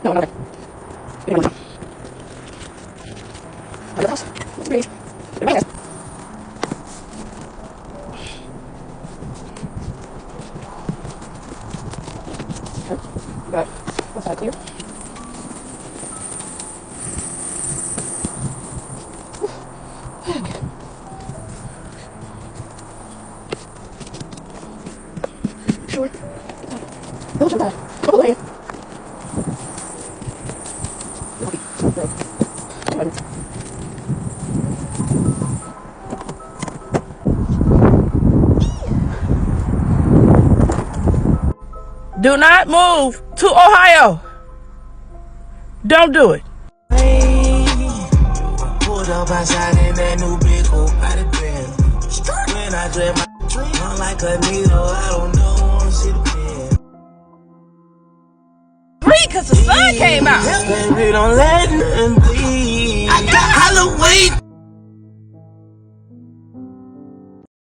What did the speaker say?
No, no, okay. Give me one. Out of the house. Let's breathe. Get my test. Okay. Got what's that clear? Sure. Don't jump that. Go away. Do not move to Ohio. Don't do it. Pulled up outside in that new big coupe by the grill. When I dread my dream, I'm like a needle. I don't know, wanna see the pen. Breathe, cause the sun came out. Baby, don't let nothing bleed. I got Halloween